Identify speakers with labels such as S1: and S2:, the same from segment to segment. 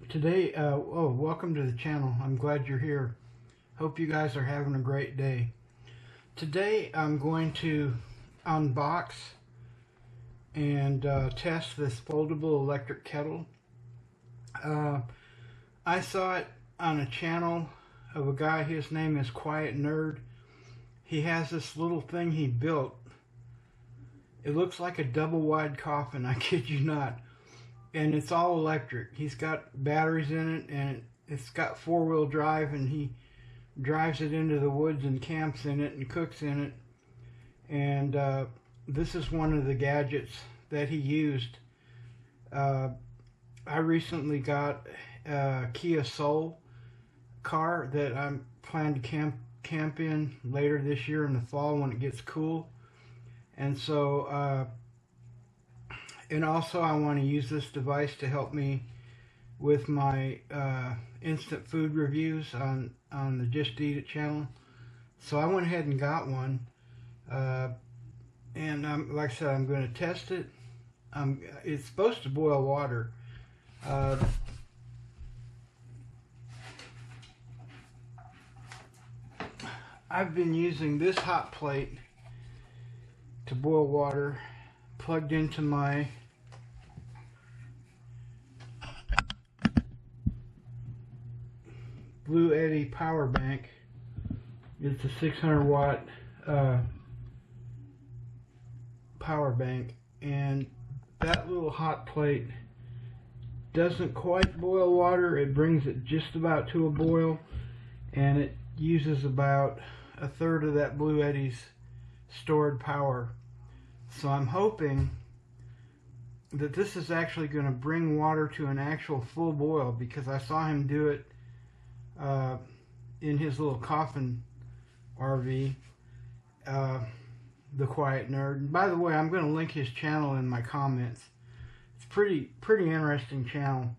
S1: Today, welcome to the channel. I'm glad you're here. Hope you guys are having a great day. Today I'm going to unbox and test this foldable electric kettle. I saw it on a channel of a guy. His name is Quiet Nerd. He has this little thing he built. It looks like a double wide coffin, I kid you not. And it's all electric. He's got batteries in it, and it's got four-wheel drive, and he drives it into the woods and camps in it and cooks in it. And this is one of the gadgets that he used. I recently got a Kia Soul car that I'm planning to camp in later this year in the fall when it gets cool. And so and also I want to use this device to help me with my instant food reviews on the Just Eat It channel. So I went ahead and got one. And like I said, I'm going to test it. It's supposed to boil water. I've been using this hot plate to boil water, plugged into my Blue Eddy power bank. It's a 600 watt power bank, and that little hot plate doesn't quite boil water. It brings it just about to a boil, and it uses about a third of that Blue Eddy's stored power. So I'm hoping that this is actually going to bring water to an actual full boil, because I saw him do it in his little coffin RV, the Quiet Nerd. And by the way, I'm going to link his channel in my comments. It's pretty interesting channel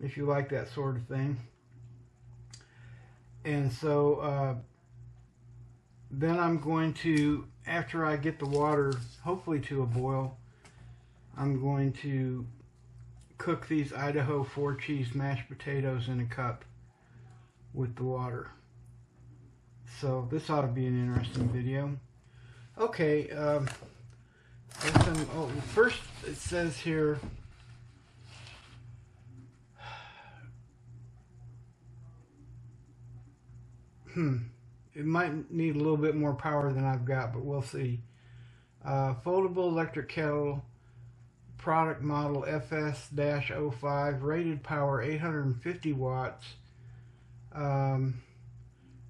S1: if you like that sort of thing. And so then I'm going to, after I get the water hopefully to a boil, I'm going to cook these Idaho 4-cheese mashed potatoes in a cup with the water. So this ought to be an interesting video. Okay, first it says here, it might need a little bit more power than I've got, but we'll see. Foldable electric kettle, product model FS-05, rated power 850 watts,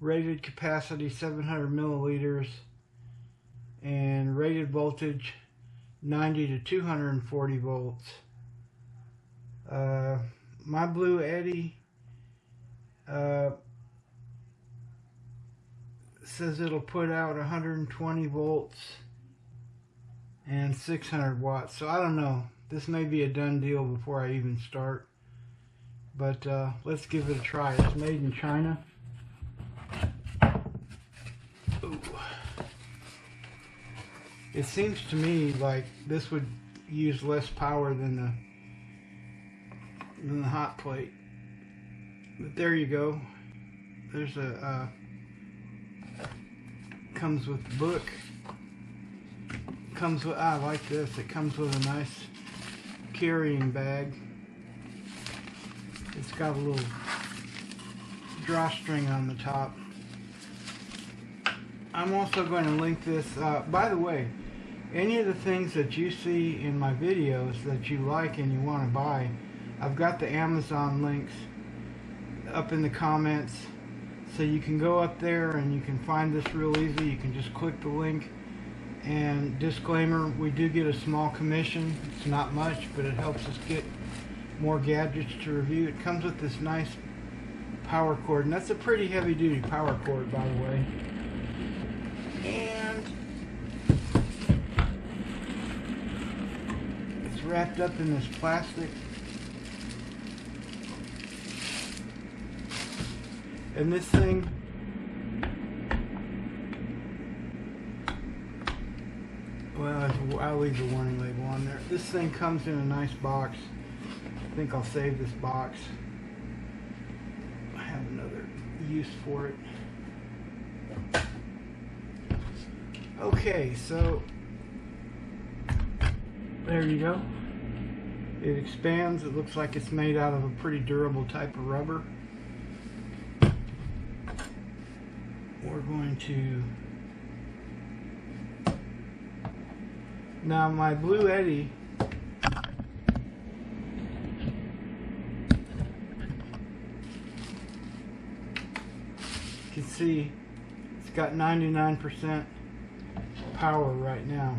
S1: rated capacity 700 milliliters, and rated voltage 90 to 240 volts. My Blue Eddy says it'll put out 120 volts and 600 watts. So I don't know. This may be a done deal before I even start. But let's give it a try. It's made in China. Ooh. It seems to me like this would use less power than the hot plate. But there you go. There's a comes with the book. Comes with, I like this. It comes with a nice carrying bag. It's got a little drawstring on the top. I'm also going to link this. By the way, any of the things that you see in my videos that you like and you want to buy, I've got the Amazon links up in the comments. So you can go up there and you can find this real easy. You can just click the link. And disclaimer, we do get a small commission. It's not much, but it helps us get more gadgets to review. It comes with this nice power cord, and that's a pretty heavy duty power cord, by the way. And it's wrapped up in this plastic. And this thing, well, I'll leave the warning label on there. This thing comes in a nice box think I'll save this box. I have another use for it. Okay, so there you go. It expands. It looks like it's made out of a pretty durable type of rubber. We're going to... Now my Blue Eddy, you can see it's got 99% power right now.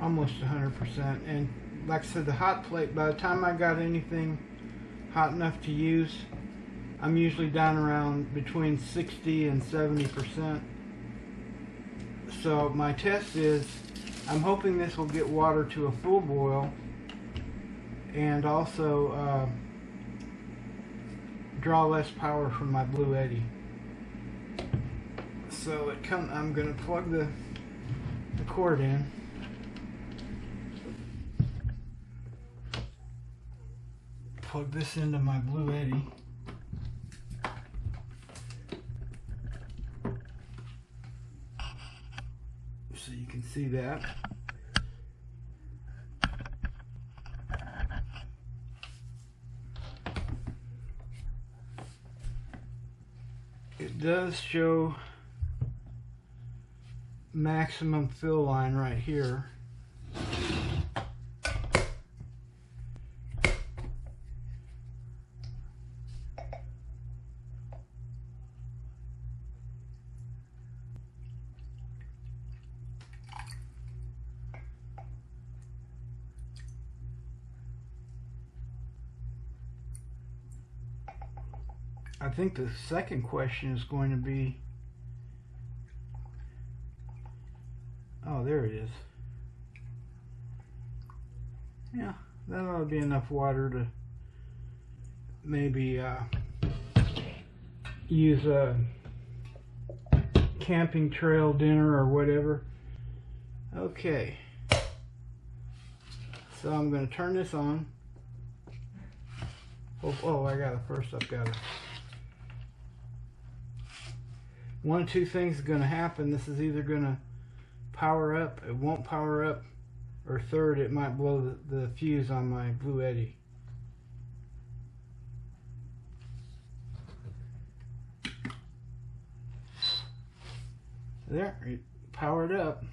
S1: Almost 100%. And like I said, the hot plate, by the time I got anything hot enough to use, I'm usually down around between 60 and 70%. So my test is, I'm hoping this will get water to a full boil and also draw less power from my Blue Eddy. So I'm going to plug the cord in. Plug this into my Blue Eddy. So you can see that. It does show maximum fill line right here. I think the second question is going to be, oh, there it is. Yeah, that ought to be enough water to maybe use a camping trail dinner or whatever. Okay, so I'm going to turn this on. Oh, I got to, first I've got to. One of two things is going to happen. This is either going to power up, it won't power up, or third, it might blow the fuse on my Blue Eddy. There, it powered up.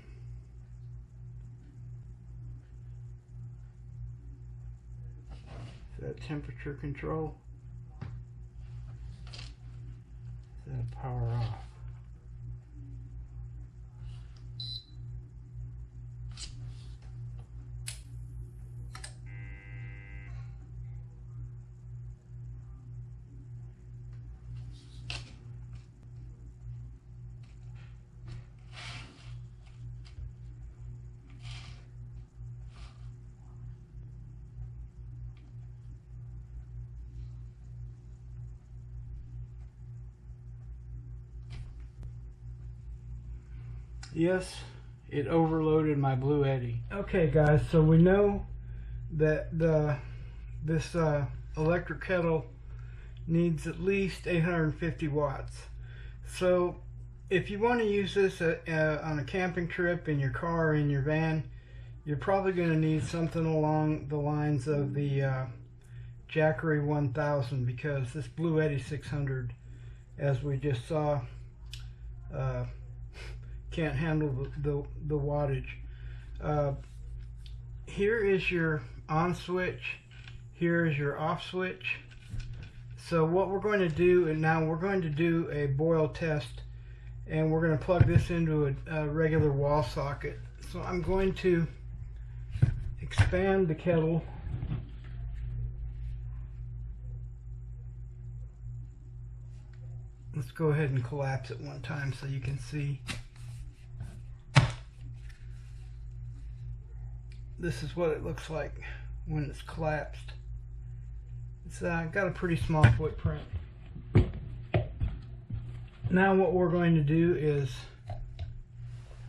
S1: Is that temperature control? Is that power off? Yes, it overloaded my Blue Eddy. Okay guys, so we know that this electric kettle needs at least 850 watts. So if you want to use this on a camping trip in your car or in your van, you're probably going to need something along the lines of the Jackery 1000, because this Blue Eddy 600, as we just saw, can't handle the wattage. Here is your on switch, here is your off switch. So what we're going to do, and now we're going to do a boil test, and we're going to plug this into a regular wall socket. So I'm going to expand the kettle. Let's go ahead and collapse it one time so you can see. This is what it looks like when it's collapsed. It's got a pretty small footprint. Now what we're going to do is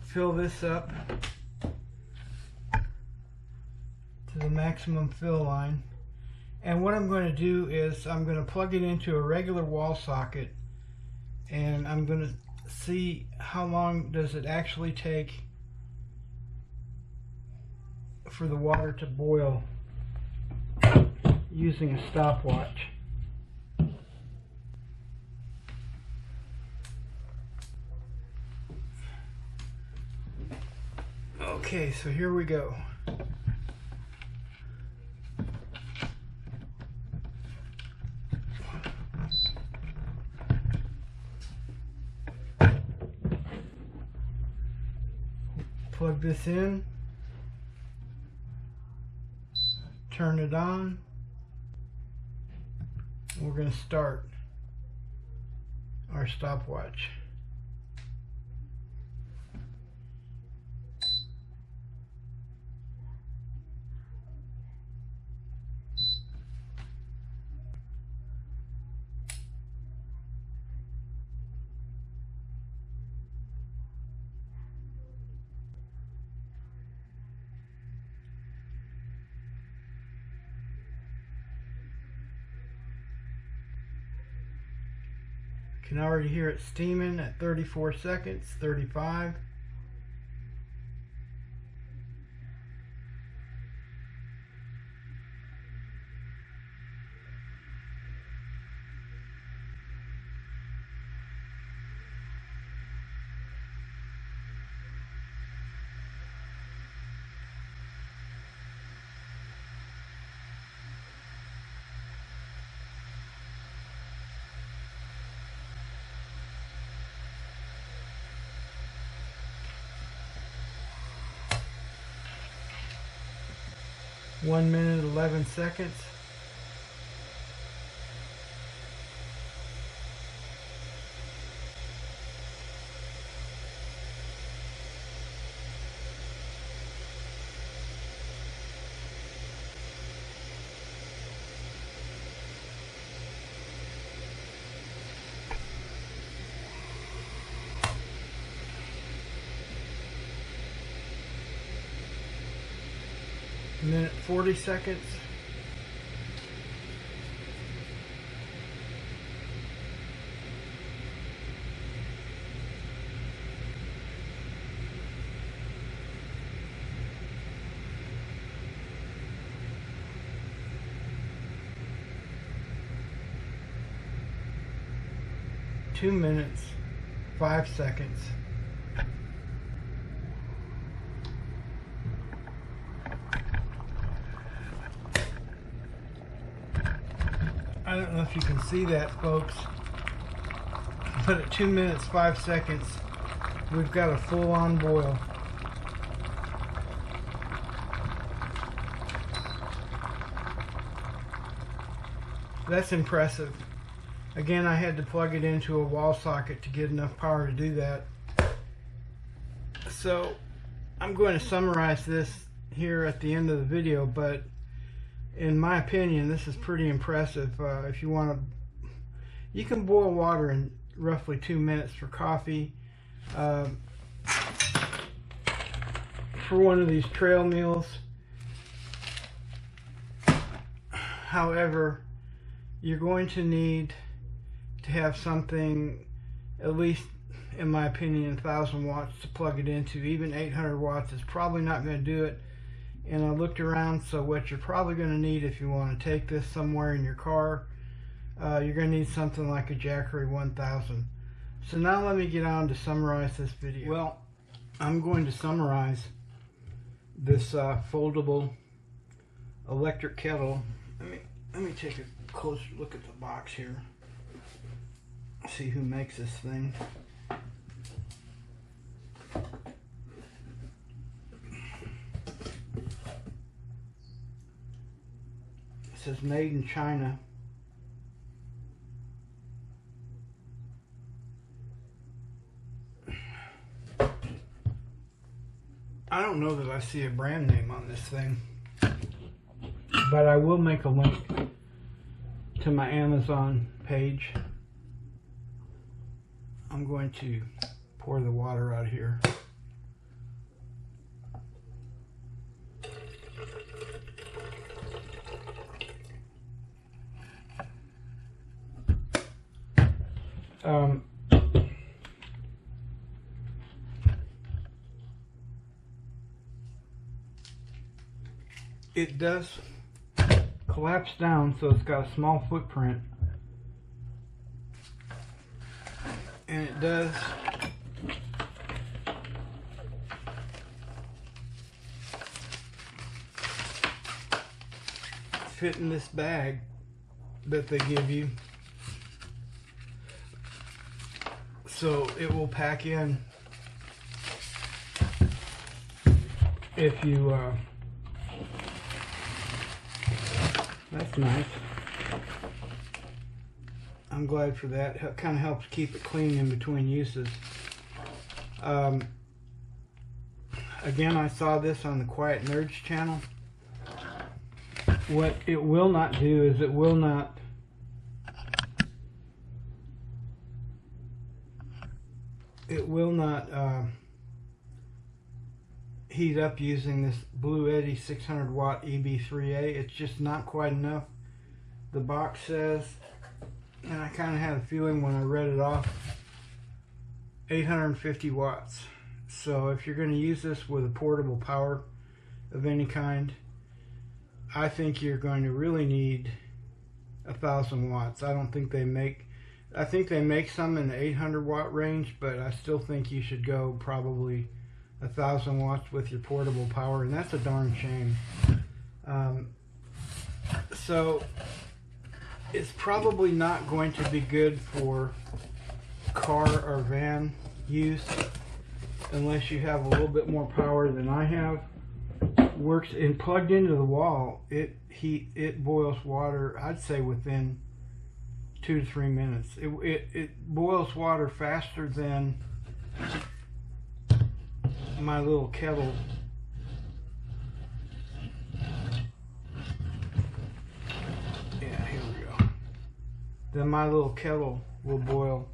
S1: fill this up to the maximum fill line. And what I'm going to do is I'm going to plug it into a regular wall socket, and I'm going to see how long does it actually take for the water to boil using a stopwatch. Okay, so here we go. Plug this in, turn it on. We're going to start our stopwatch. Can already hear it steaming at 34 seconds, 35. One minute, 11 seconds. A minute, 40 seconds. Two minutes, 5 seconds. I don't know if you can see that, folks, but at 2 minutes, 5 seconds, we've got a full-on boil. That's impressive. Again, I had to plug it into a wall socket to get enough power to do that. So I'm going to summarize this here at the end of the video, but in my opinion, this is pretty impressive. If you want to, you can boil water in roughly 2 minutes for coffee. For one of these trail meals. However, you're going to need to have something, at least in my opinion, 1,000 watts to plug it into. Even 800 watts is probably not going to do it. And I looked around, so what you're probably going to need if you want to take this somewhere in your car, you're going to need something like a Jackery 1000. So now let me get on to summarize this video. Well, I'm going to summarize this foldable electric kettle. Let me take a closer look at the box here. See who makes this thing. It says made in China. I don't know that I see a brand name on this thing, but I will make a link to my Amazon page. I'm going to pour the water out here. It does collapse down, so it's got a small footprint, and it does fit in this bag that they give you, so it will pack in if you that's nice. I'm glad for that. It kind of helps keep it clean in between uses. Again, I saw this on the Quiet Nerds channel. What it will not do is it will not heat up using this Blue Eddy 600 watt EB3A. It's just not quite enough. The box says, and I kind of had a feeling when I read it off, 850 watts. So if you're going to use this with a portable power of any kind, I think you're going to really need 1,000 watts. I don't think they make, I think they make some in the 800 watt range, but I still think you should go probably 1,000 watts with your portable power, and that's a darn shame. So it's probably not going to be good for car or van use unless you have a little bit more power than I have. Works and plugged into the wall, it boils water, I'd say within 2 to 3 minutes. It boils water faster than my little kettle. Yeah, here we go. Then my little kettle will boil.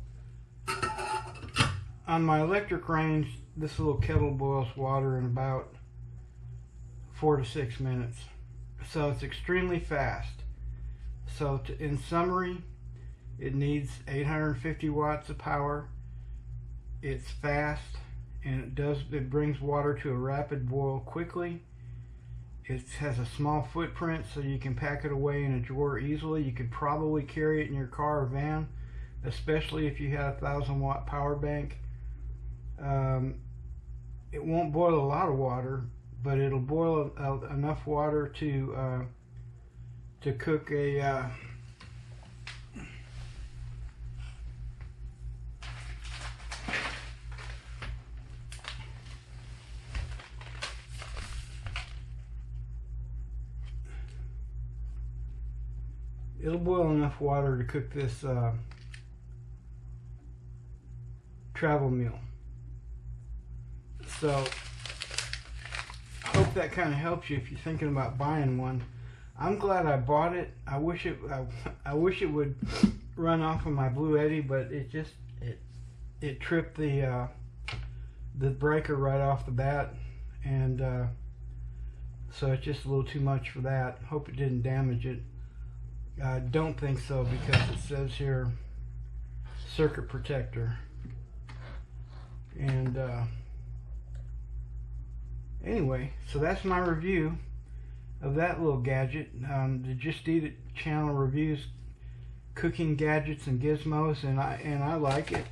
S1: On my electric range, this little kettle boils water in about 4 to 6 minutes. So it's extremely fast. So in summary, it needs 850 watts of power. It's fast, and it brings water to a rapid boil quickly. It has a small footprint, so you can pack it away in a drawer easily. You could probably carry it in your car or van, especially if you had a 1,000 watt power bank. It won't boil a lot of water, but it'll boil enough water to cook a it'll boil enough water to cook this travel meal. So I hope that kind of helps you if you're thinking about buying one. I'm glad I bought it. I wish it would run off of my Blue Eddy, but it tripped the breaker right off the bat, and so it's just a little too much for that. Hope it didn't damage it. I don't think so, because it says here circuit protector. And anyway, so that's my review of that little gadget. The Just Eat It channel reviews cooking gadgets and gizmos, and I like it.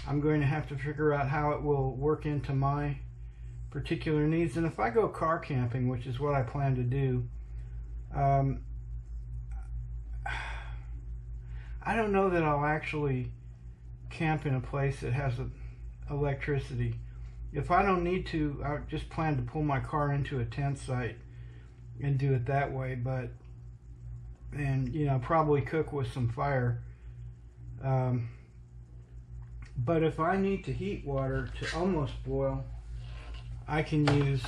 S1: I'm going to have to figure out how it will work into my particular needs, and if I go car camping, which is what I plan to do, I don't know that I'll actually camp in a place that has electricity. If I don't need to, I just plan to pull my car into a tent site and do it that way, and you know, probably cook with some fire. But if I need to heat water to almost boil, I can use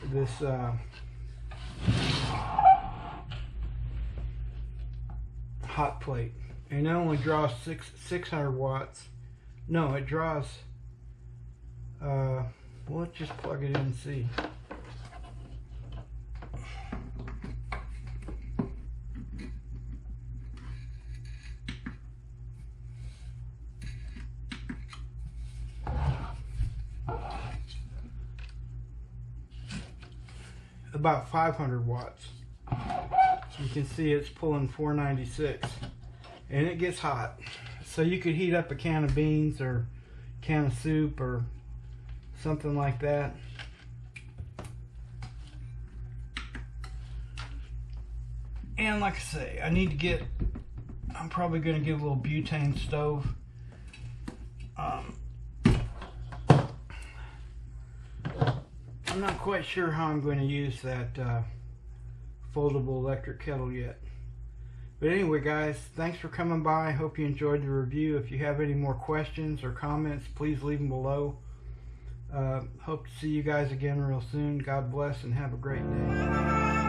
S1: this hot plate, and it only draws 600 watts. No, it draws well, let's just plug it in and see. about 500 watts. You can see it's pulling 496, and it gets hot. So you could heat up a can of beans or can of soup or something like that. And like I say, I'm probably going to get a little butane stove. I'm not quite sure how I'm going to use that foldable electric kettle yet. But anyway, guys, thanks for coming by. I hope you enjoyed the review. If you have any more questions or comments, please leave them below. Hope to see you guys again real soon. God bless and have a great day.